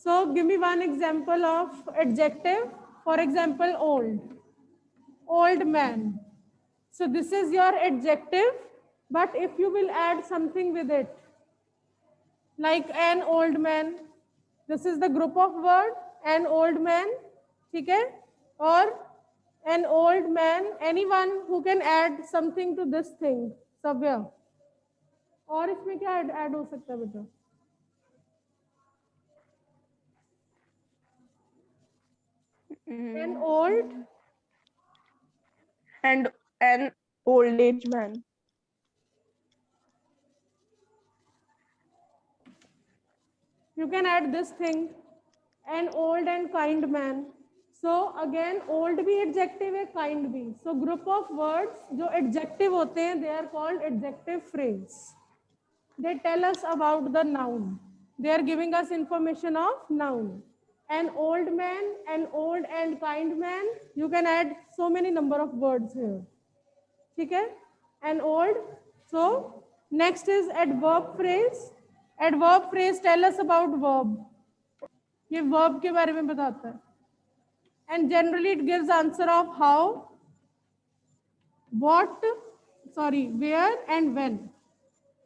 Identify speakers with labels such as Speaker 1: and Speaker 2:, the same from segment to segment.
Speaker 1: So give me one example of adjective. For example, old man. So this is your adjective, but if you will add something with it, like an old man, this is the group of word, an old man, ठीक है? Or an old man, anyone who can add something to this thing, Savya. और इसमें क्या add हो सकता है बेटा? An old
Speaker 2: and an old age man.
Speaker 1: you can add this thing, an old and kind man. So again, old भी adjective है, kind भी. So group of words जो adjective होते हैं, they are called adjective phrase. They tell us about the noun. They are giving us information of noun. An old man, an old and kind man. You can add so many number of words here. ठीक है? An old. So next is adverb phrase. Adverb phrase tell us about verb. ये verb के बारे में बताता है. And generally it gives answer of how, what, where and when.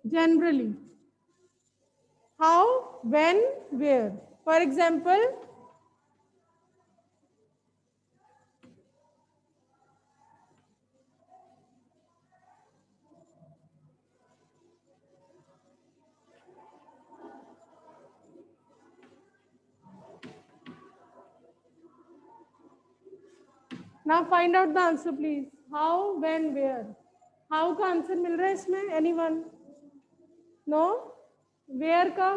Speaker 1: Generally. How, when, where. For example, now find out the answer please. How, when, where. How का answer मिल रहा है इसमें? Anyone? No? Where का?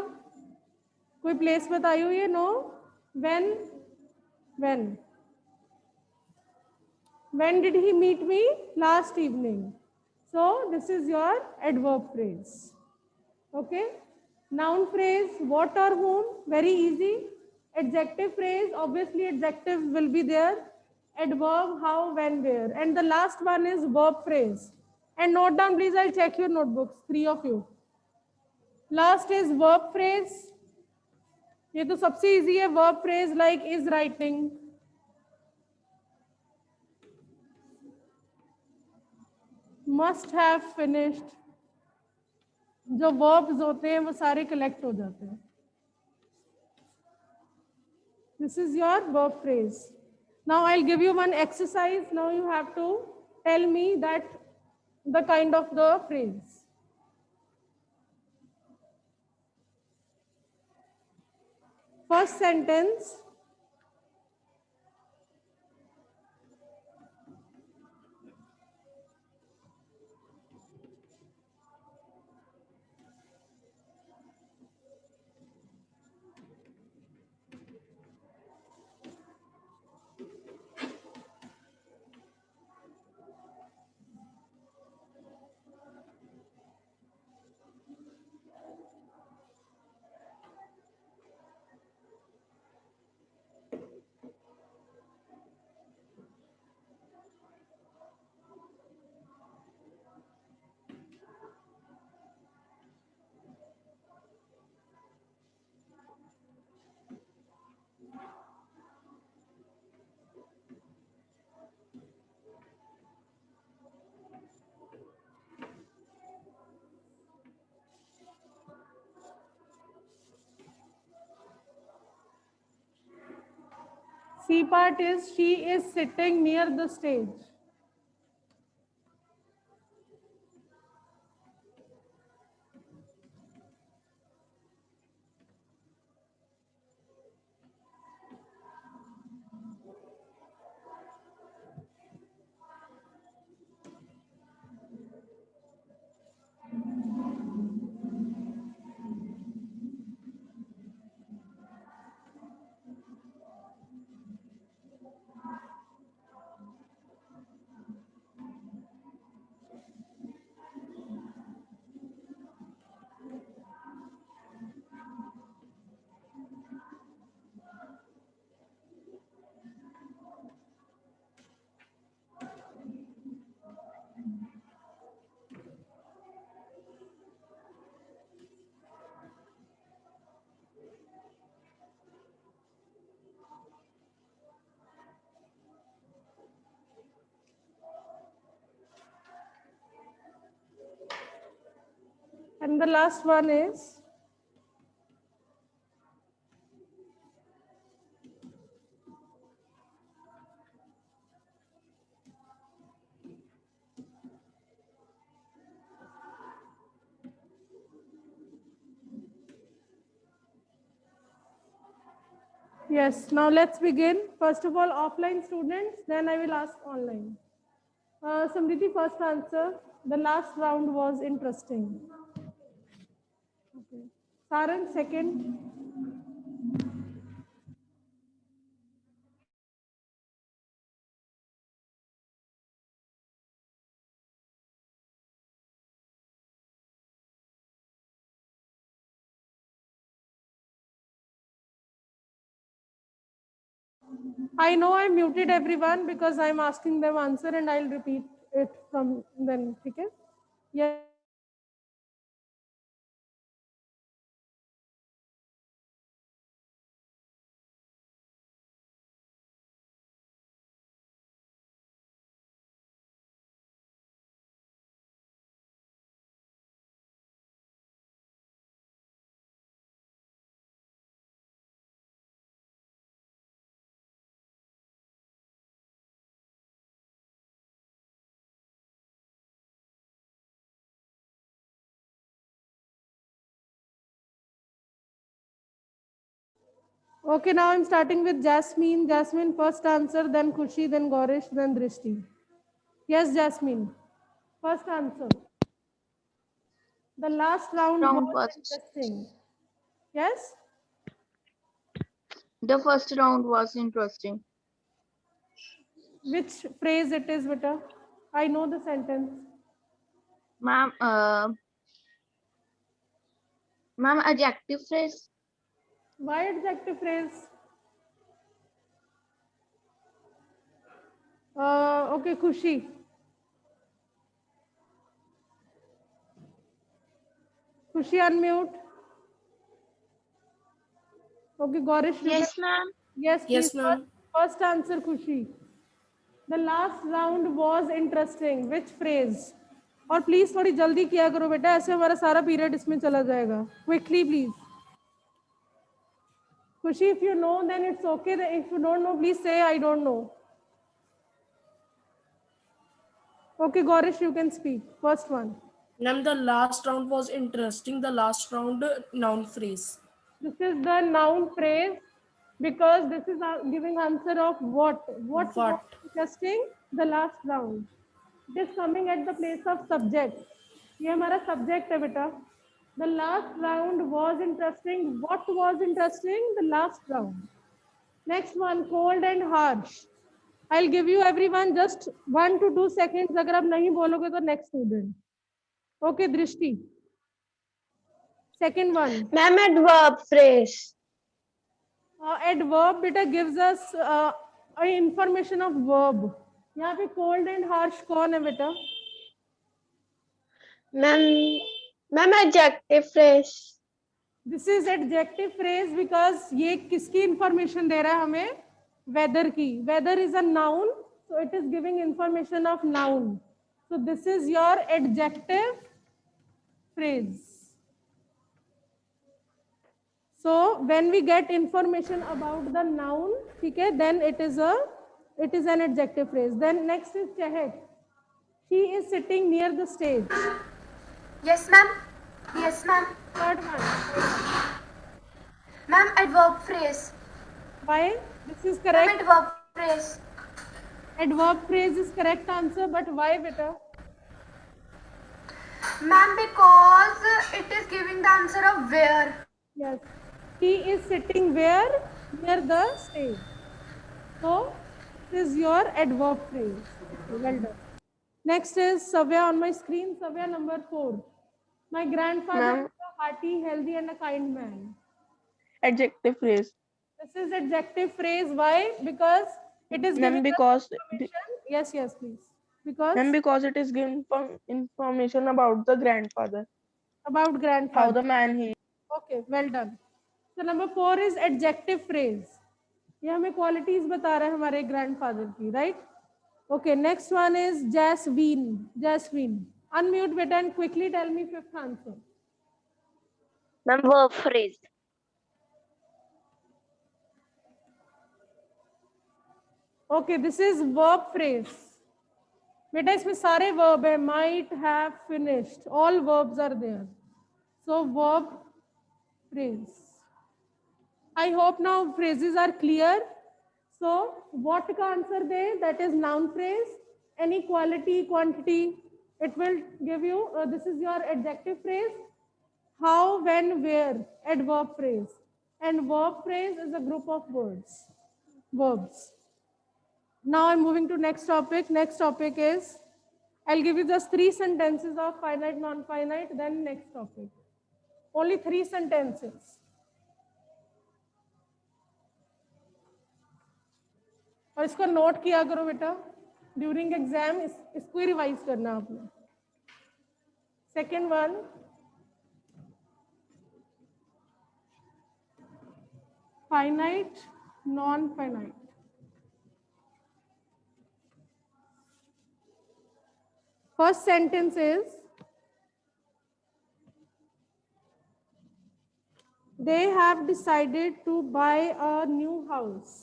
Speaker 1: कोई place बताइए ये? No? When? When? When did he meet me? Last evening. So this is your adverb phrase. Okay? Noun phrase, what or whom? Very easy. Adjective phrase, obviously adjective will be there. Adverb, how, when, where. And the last one is verb phrase. And note down please, I'll check your notebooks, 3 of you. Last is verb phrase. ये तो सबसे easy है, verb phrase like is writing. Must have finished. जो verbs होते हैं वो सारे collect हो जाते हैं. This is your verb phrase. Now I'll give you one exercise. Now you have to tell me that the kind of the phrase. First sentence. C part is she is sitting near the stage. And the last one is yes. Now let's begin. First of all, offline students, then I will ask online. Samriti, first answer. The last round was interesting. Okay. Saran, second. I know I muted everyone because I'm asking them answer and I'll repeat it from then. Okay? Yes. Okay, now I'm starting with Jasmine. Jasmine, first answer, then Khushi, then Gaurish, then Drishti. Yes, Jasmine. First answer. The last round
Speaker 3: Round
Speaker 1: was
Speaker 3: was
Speaker 1: interesting. Yes?
Speaker 3: the first round was interesting.
Speaker 1: Which phrase it is, beta? I know the sentence.
Speaker 3: Ma'am, ma'am, adjective phrase.
Speaker 1: Why adjective phrase? Okay, Khushi. Khushi, unmute. Okay, Gaurish, you can.
Speaker 3: Yes, ma'am.
Speaker 1: Yes, please.
Speaker 4: Yes, ma'am.
Speaker 1: First answer, Khushi. The last round was interesting. Which phrase? और please थोड़ी जल्दी किया करो बेटा, ऐसे हमारा सारा period इसमें चला जाएगा. Quickly, please. Khushi, if you know, then it's okay. If you don't know, please say I don't know. Okay, Gaurish, you can speak. First one.
Speaker 4: Ma'am, the last round was interesting. The last round noun phrase.
Speaker 1: This is the noun phrase because this is giving answer of what. What was
Speaker 4: What?
Speaker 1: interesting? The last round. It is coming at the place of subject. ये हमारा subject है बेटा. The last round was interesting. What was interesting? The last round. Next one, cold and harsh. I'll give you everyone just 1 to 2 seconds. अगर आप नहीं बोलोगे तो next student. Okay, Drishti. Second one.
Speaker 2: Ma'am, adverb phrase.
Speaker 1: Adverb beta gives us information of verb. यहाँ पे cold and harsh कौन है बेटा?
Speaker 2: Ma'am, adjective phrase.
Speaker 1: This is adjective phrase because ये किसकी information दे रहा है हमें? Weather की. Weather is a noun, so it is giving information of noun. So this is your adjective phrase. So when we get information about the noun, okay, then it is an adjective phrase. Then next is Chehek. She is sitting near the stage.
Speaker 5: Yes, ma'am. Yes, ma'am.
Speaker 1: Third one.
Speaker 5: Ma'am, adverb phrase.
Speaker 1: Why? This is
Speaker 5: Ma'am,
Speaker 1: correct.
Speaker 5: adverb phrase.
Speaker 1: Adverb phrase is correct answer, but why beta?
Speaker 5: Ma'am, because it is giving the answer of where.
Speaker 1: Yes. He is sitting where? Near the stage. So this is your adverb phrase. Okay, well done. Next is Savya on my screen. Savya number 4. My grandfather
Speaker 2: Ma'am.
Speaker 1: is a hearty, healthy, and a kind man.
Speaker 2: Adjective phrase.
Speaker 1: This is adjective phrase. Why? Because it is
Speaker 2: Ma'am,
Speaker 1: giving us
Speaker 2: because
Speaker 1: information. Yes, please. Because
Speaker 2: ma'am, because it is giving information about the grandfather,
Speaker 1: about
Speaker 2: how
Speaker 1: grandfather.
Speaker 2: the man he.
Speaker 1: Okay, well done. So number 4 is adjective phrase. ये हमें qualities बता रहा है हमारे grandfather की, right? Okay, next one is Jasmine. Jasmine, unmute beta and quickly tell me fifth answer.
Speaker 6: Ma'am verb phrase.
Speaker 1: Okay, this is verb phrase. बेटा इसमें सारे वर्ब है, might, have, finished, all verbs are there. So verb phrase. I hope now phrases are clear. So what का answer they? That is noun phrase. Any quality, quantity, it will give you. This is your adjective phrase. How, when, where. Adverb phrase. And verb phrase is a group of words. Verbs. Now I'm moving to next topic. Next topic is, I'll give you just 3 sentences of finite, non-finite. Then next topic. Only 3 sentences. और इसको note किया करो बेटा, during exam इसको ही revise करना आपने। Second one, finite, non finite. First sentence is, they have decided to buy a new house.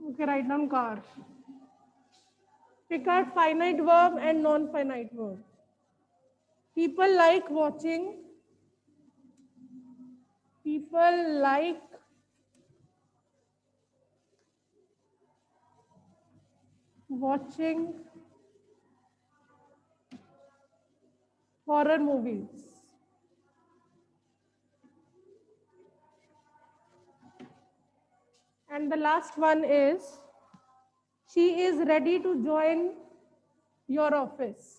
Speaker 1: Okay, write down car. Pick out finite verb and non-finite verb. People like watching. People like watching horror movies. And the last one is, she is ready to join your office.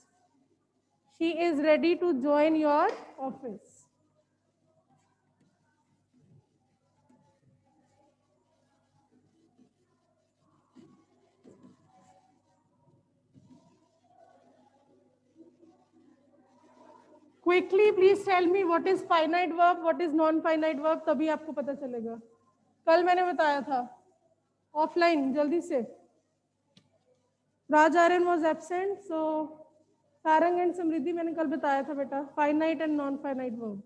Speaker 1: She is ready to join your office. Quickly, please tell me what is finite verb, what is non-finite verb, तभी आपको पता चलेगा। कल मैंने बताया था, offline, जल्दी से। Raj Aryan was absent, so Sarang and Samriddhi मैंने कल बताया था बेटा, finite and non finite verb,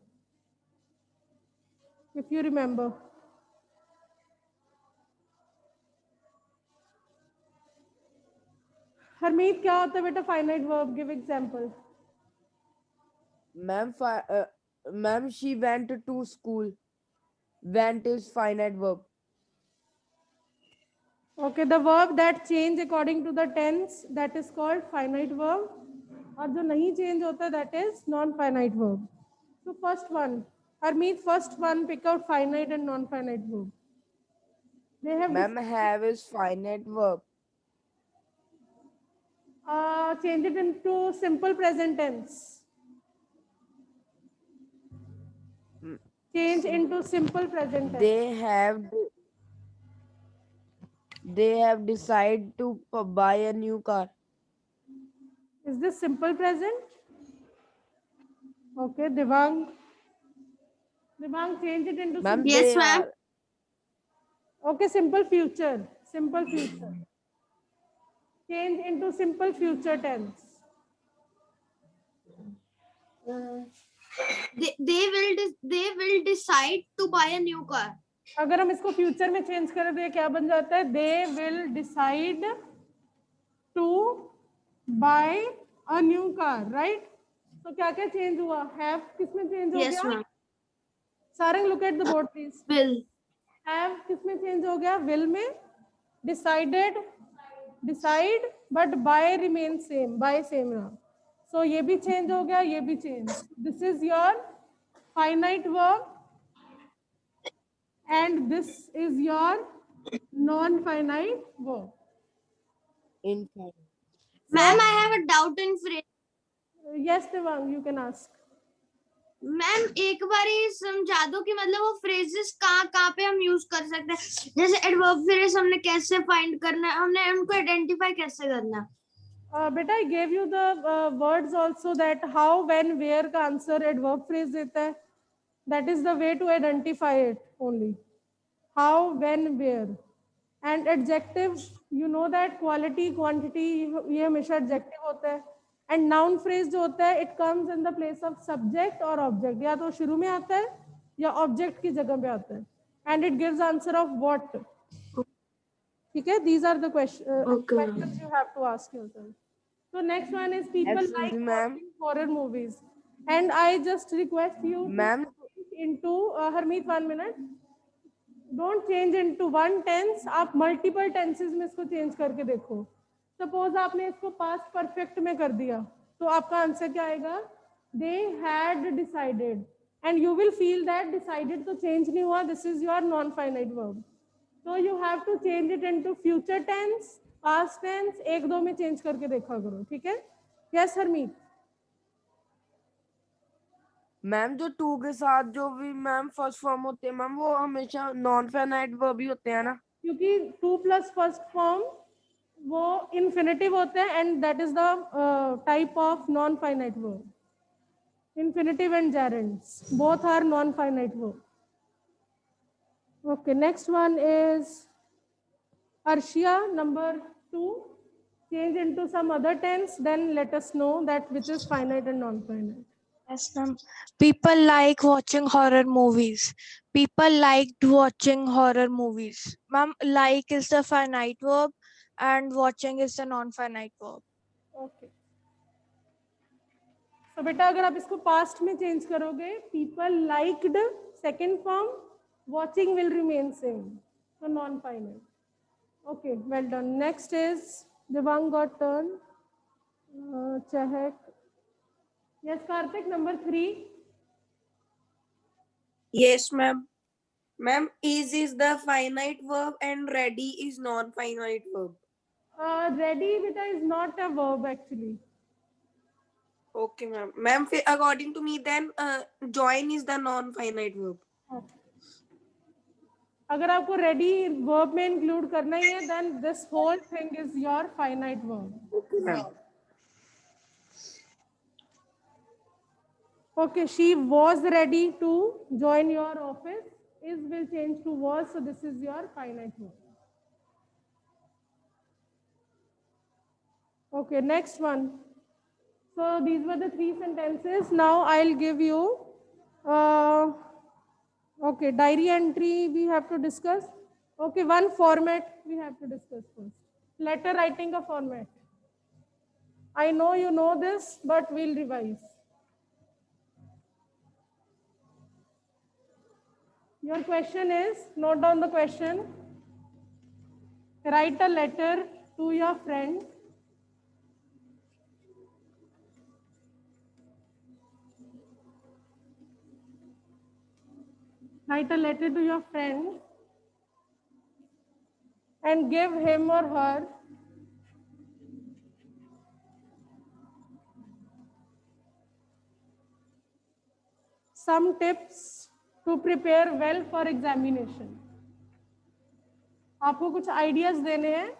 Speaker 1: if you remember. Harmeet, क्या होता है बेटा finite verb? Give example.
Speaker 2: Ma'am, she went to school. Went is finite verb.
Speaker 1: Okay, the verb that change according to the tense, that is called finite verb. और जो नहीं change होता, that is non-finite verb. So first one, Harmeet, first one, pick out finite and non-finite verb. They have
Speaker 2: Ma'am, have is finite verb.
Speaker 1: change it into simple present tense. Change into simple present tense.
Speaker 2: They have decided to buy a new car.
Speaker 1: Is this simple present? Okay, Devang. Devang, change it into
Speaker 2: Ma'am,
Speaker 1: simple.
Speaker 3: Yes,
Speaker 2: they
Speaker 3: ma'am.
Speaker 2: are-
Speaker 1: Okay, simple future. Simple future. Change into simple future tense.
Speaker 3: They will decide to buy a new car.
Speaker 1: अगर हम इसको future में change करें तो ये क्या बन जाता है? They will decide to buy a new car, right? तो क्या क्या चेंज हुआ? हैव किसमें चेंज हो
Speaker 3: Yes,
Speaker 1: गया?
Speaker 3: ma'am.
Speaker 1: Sarang, look at the board please.
Speaker 3: Will.
Speaker 1: Have किसमें चेंज हो गया? विल में। Decided, decide, but buy remain same, buy same रहा। सो ये भी चेंज हो गया, ये भी change. This is your finite verb and this is your non-finite verb.
Speaker 2: infinite.
Speaker 3: Ma'am, I have a doubt in phrase.
Speaker 1: Yes, Devang, you can ask.
Speaker 3: Ma'am एक बार ये समझा दो कि मतलब वो फ्रेजेस कहाँ पे हम यूज कर सकते हैं, जैसे एडवर्ब फ्रेज हमने कैसे फाइंड करना है, हमने उनको आइडेंटिफाई कैसे करना है।
Speaker 1: बेटा, I gave you the words also that how, when, where का आंसर adverb phrase देता है. That is the way to identify it only. how, when, where. And adjective, you know that quality, quantity, ये हमेशा adjective होता है. And noun phrase जो होता है, it comes in the place of subject or object. या तो शुरू में आता है या object की जगह पे आता है. And it gives answer of what. ठीक है? These are the questions you have to ask yourself. So next one is people
Speaker 2: Excuse
Speaker 1: like
Speaker 2: me, ma'am.
Speaker 1: watching horror movies. And I just request you to
Speaker 2: Ma'am.
Speaker 1: change into Harmeet 1 minute. Don't change into one tense. आप multiple tenses में इसको change करके देखो. Suppose आपने इसको past perfect में कर दिया, तो आपका आंसर क्या आएगा? They had decided, and you will feel that decided तो change नहीं हुआ. This is your non-finite verb. So you have to change it into future tense, past tense. एक दो में change करके देखा करो, ठीक है? Yes, Harmeet.
Speaker 2: मैम जो टू के साथ जो भी मैम फर्स्ट फॉर्म होते हैं मैम वो हमेशा नॉन फाइनाइट वर्ब ही होते हैं ना.
Speaker 1: क्योंकि 2 plus फर्स्ट फॉर्म वो इन्फिनेटिव होते हैं and that is the type of non finite verb. Infinitive and gerunds both are non-finite verb. Okay, next one is Arshia, number 2. Change into some other tense, then let us know that which is finite and non-finite.
Speaker 6: Yes, ma'am. People like watching horror movies. People liked watching horror movies. Ma'am, like is the finite verb and watching is the non-finite verb.
Speaker 1: Okay. So बेटा अगर आप इसको past में change करोगे, people liked second form, watching will remain same. So non-finite. Okay, well done. Next is Devang got turn. Chahak. Yes, Karthik, number 3.
Speaker 7: Yes, ma'am. Ma'am, is the finite verb and ready is non-finite verb.
Speaker 1: Ready beta is not a verb actually.
Speaker 7: Okay, ma'am. Ma'am, according to me, then join is the non-finite verb.
Speaker 1: Okay. अगर आपको ready verb में include करना ही है, then this whole thing is your finite verb.
Speaker 7: Okay, ma'am.
Speaker 1: Okay, she was ready to join your office. Is will change to was, so this is your finite verb. Okay, next one. So these were the 3 sentences. Now I'll give you, okay, diary entry we have to discuss. Okay, one format we have to discuss first. Letter writing a format. I know you know this, but we'll revise. Your question is, note down the question. Write a letter to your friend. Write a letter to your friend and give him or her some tips to prepare well for examination. आपको कुछ ideas देने हैं.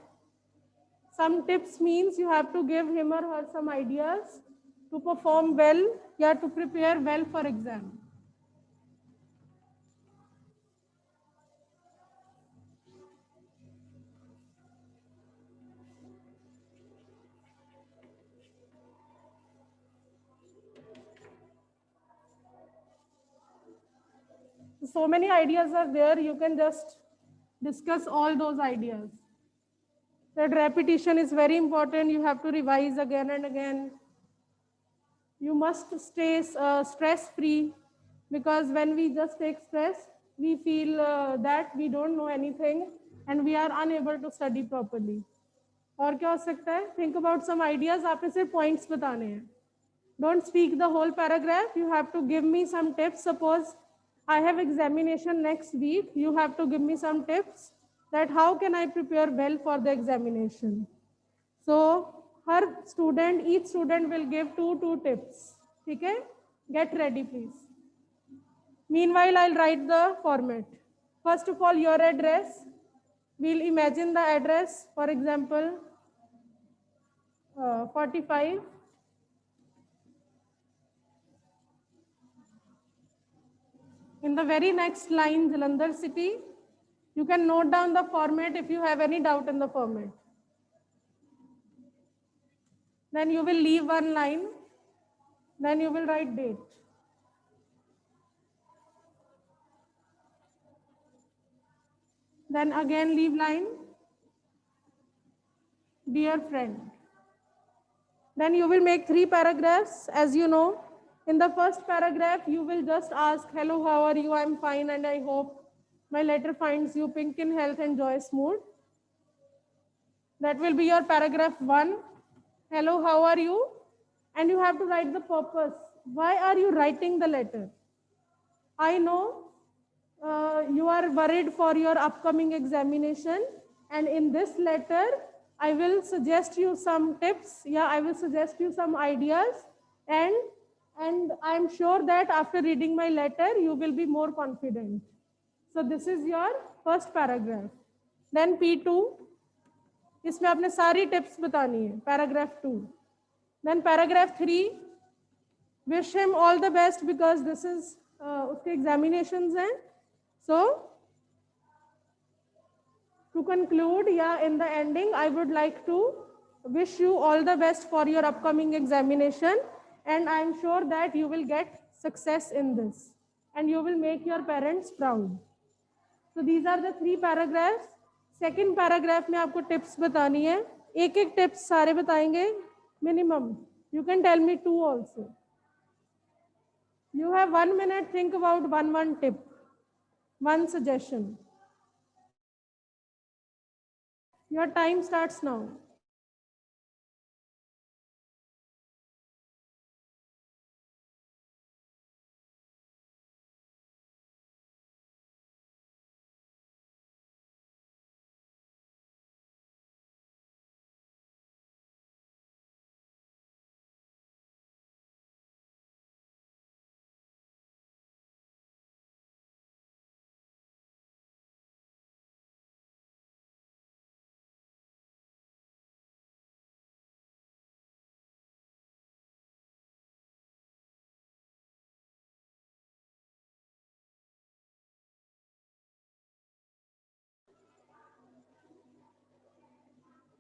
Speaker 1: Some tips means you have to give him or her some ideas to perform well या to prepare well for exam. So many ideas are there, you can just discuss all those ideas. That repetition is very important, you have to revise again and again. You must stay stress-free, because when we just take stress, we feel that we don't know anything and we are unable to study properly. और क्या हो सकता है? Think about some ideas, आपने सिर्फ points बताने हैं. Don't speak the whole paragraph, you have to give me some tips. Suppose I have examination next week, you have to give me some tips that how can I prepare well for the examination. So each student will give two tips. Okay? Get ready, please. Meanwhile, I'll write the format. First of all, your address. We'll imagine the address, for example, 45. In the very next line, Jalandhar city. You can note down the format if you have any doubt in the format. Then you will leave one line. Then you will write date. Then again leave line. Dear friend. Then you will make 3 paragraphs. As you know, in the first paragraph, you will just ask, hello, how are you? I'm fine and I hope my letter finds you pink in health and joyous mood. That will be your paragraph 1. Hello, how are you? And you have to write the purpose. Why are you writing the letter? I know you are worried for your upcoming examination, and in this letter I will suggest you some tips. I will suggest you some ideas, and I'm sure that after reading my letter you will be more confident. So this is your first paragraph. Then P2, इसमें आपने सारी tips बतानी है. Paragraph 2. Then paragraph 3, wish him all the best because this is उसके examinations हैं. So, to conclude, in the ending, I would like to wish you all the best for your upcoming examination, and I am sure that you will get success in this, and you will make your parents proud. So, these are the 3 paragraphs. Second paragraph में आपको tips बतानी है. एक tips सारे बताएंगे minimum. You can tell me 2 also. You have 1 minute. Think about one tip. One suggestion. Your time starts now.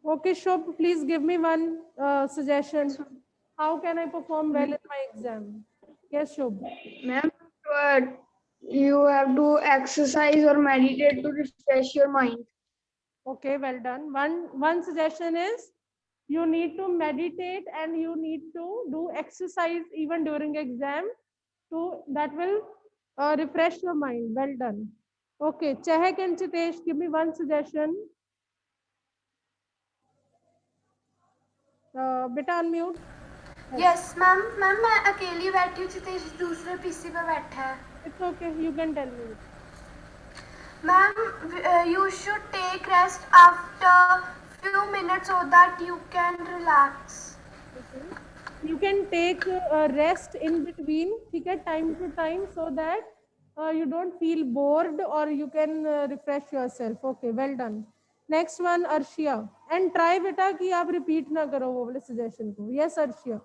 Speaker 1: Okay, Shubh, please give me one suggestion. How can I perform well in my exam? Yes, Shubh.
Speaker 8: Ma'am, you have to exercise or meditate to refresh your mind.
Speaker 1: Okay, well done. One suggestion is you need to meditate and you need to do exercise even during exam. That will refresh your mind. Well done. Okay, Chehak and Chitesh, give me one suggestion. Beta unmute.
Speaker 5: Yes, ma'am मैं अकेली बैठी हूँ, चितेश दूसरे PC पे बैठा है.
Speaker 1: It's okay, you can tell me.
Speaker 5: Ma'am, you should take rest after few minutes so that you can relax.
Speaker 1: Okay. You can take a rest in between, ठीक है, time to time, so that you don't feel bored or you can refresh yourself. Okay, well done. Next one, Arshia. And try बेटा कि आप repeat ना करो वो वाले suggestion को. Yes, Arshia.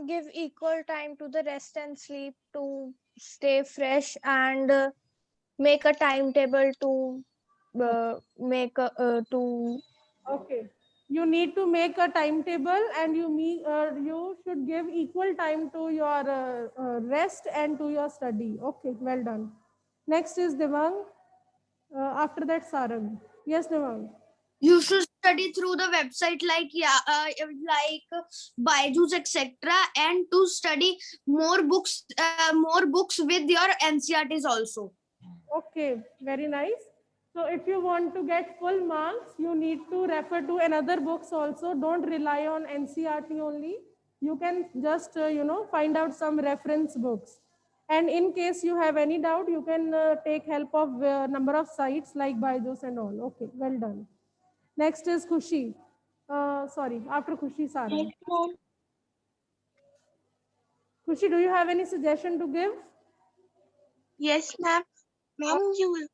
Speaker 6: Give equal time to the rest and sleep to stay fresh, and make a timetable to
Speaker 1: Okay. You need to make a timetable, and you should give equal time to your rest and to your study. Okay, well done. Next is Devang. After that, Sarang. Yes, Devang.
Speaker 3: You should study through the website like Byju's, etc., and to study more books with your NCRTs also.
Speaker 1: Okay, very nice. So if you want to get full marks, you need to refer to another books also. Don't rely on NCRT only. You can just, find out some reference books. And in case you have any doubt, you can take help of number of sites like Byju's and all. Okay, well done. Next is Khushi. After Khushi, Sarah. Khushi, do you have any suggestion to give?
Speaker 9: Yes, ma'am. Ma'am, you will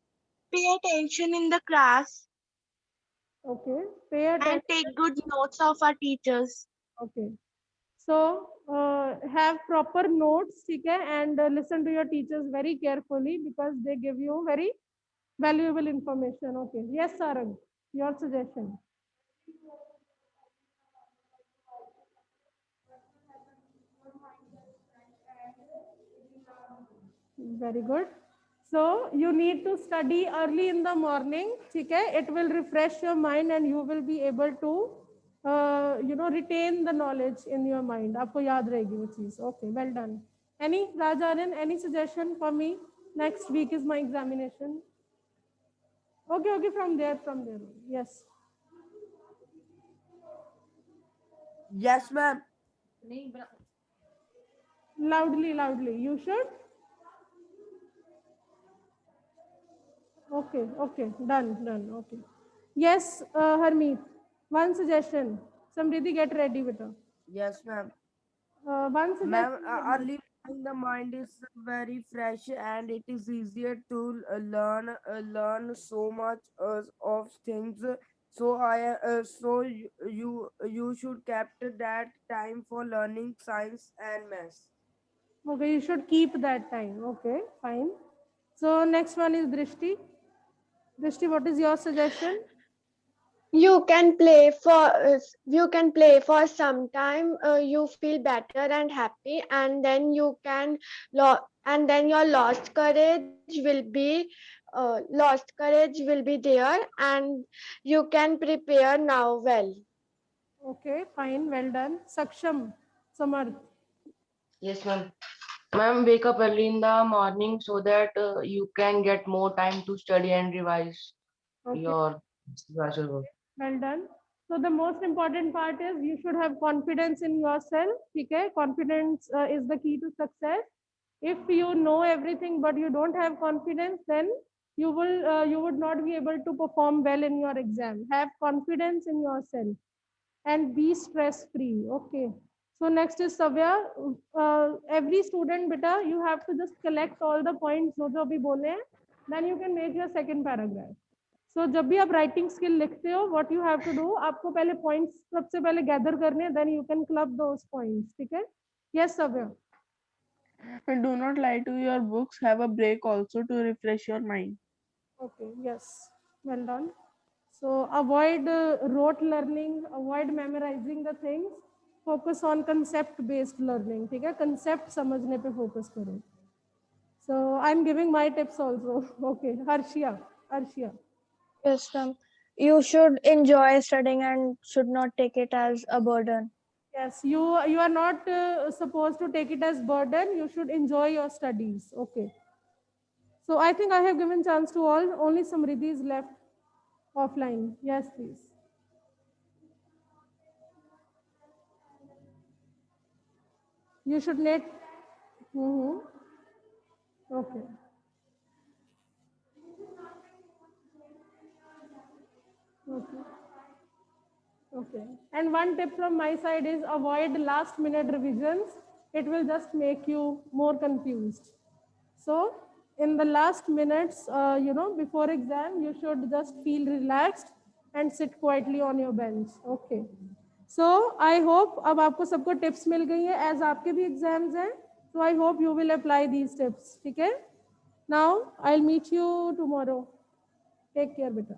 Speaker 9: pay attention in the class
Speaker 1: Okay, pay attention.
Speaker 9: and take good notes of our teachers.
Speaker 1: Okay. So have proper notes, ठीक है, and listen to your teachers very carefully because they give you very valuable information. Okay. Yes, Sarang, your suggestion. Very good. So you need to study early in the morning. Okay, it will refresh your mind and you will be able to, retain the knowledge in your mind. आपको याद रहेगी वो चीज. Okay, well done. Any Rajaran, any suggestion for me? Next week is my examination. Okay, from there. Yes.
Speaker 2: Yes, ma'am.
Speaker 1: Loudly. You should. Okay. Done. Okay. Yes, Harmeet. One suggestion. Samriddhi, get ready with her.
Speaker 2: Yes, ma'am.
Speaker 1: One suggestion.
Speaker 2: Ma'am, early morning the mind is very fresh and it is easier to learn so much of things. So you should capture that time for learning science and maths.
Speaker 1: Okay, you should keep that time. Okay, fine. So next one is Drishti. Drishti, what is your suggestion?
Speaker 8: You can play for some time. You feel better and happy, and then and then your lost courage will be there, and you can prepare now well.
Speaker 1: Okay, fine, well done. Saksham, Samarth.
Speaker 10: Yes, ma'am. Ma'am, wake up early in the morning so that you can get more time to study and revise
Speaker 1: Okay,
Speaker 10: your classes work.
Speaker 1: well done. So the most important part is you should have confidence in yourself. Okay, confidence is the key to success. If you know everything but you don't have confidence, then you would not be able to perform well in your exam. Have confidence in yourself and be stress free. Okay. So next is Savya. Every student, beta, you have to just collect all the points जो जो अभी बोले हैं. Then you can make your second paragraph. So जब भी आप writing skill लिखते हो, what you have to do, आपको पहले points सबसे पहले gather करने हैं, then you can club those points. ठीक है? Yes, Savya.
Speaker 7: Do not lie to your books. Have a break also to refresh your mind.
Speaker 1: Okay, yes, well done. So avoid rote learning, avoid memorizing the things, focus on concept based learning. ठीक है, concept समझने पे focus करो. So I'm giving my tips also. Okay, Harshia.
Speaker 6: Yes, ma'am. You should enjoy studying and should not take it as a burden.
Speaker 1: Yes, you are not supposed to take it as burden. You should enjoy your studies. Okay. So I think I have given chance to all. Only Samriddhi is left offline. Yes, please. You should net. Okay. Okay. And one tip from my side is avoid last minute revisions. It will just make you more confused. So in the last minutes, before exam, you should just feel relaxed and sit quietly on your bench. Okay. So I hope अब आपको सबको tips मिल गई है as आपके भी exams हैं. So I hope you will apply these tips. ठीक है? Now I'll meet you tomorrow. Take care, beta.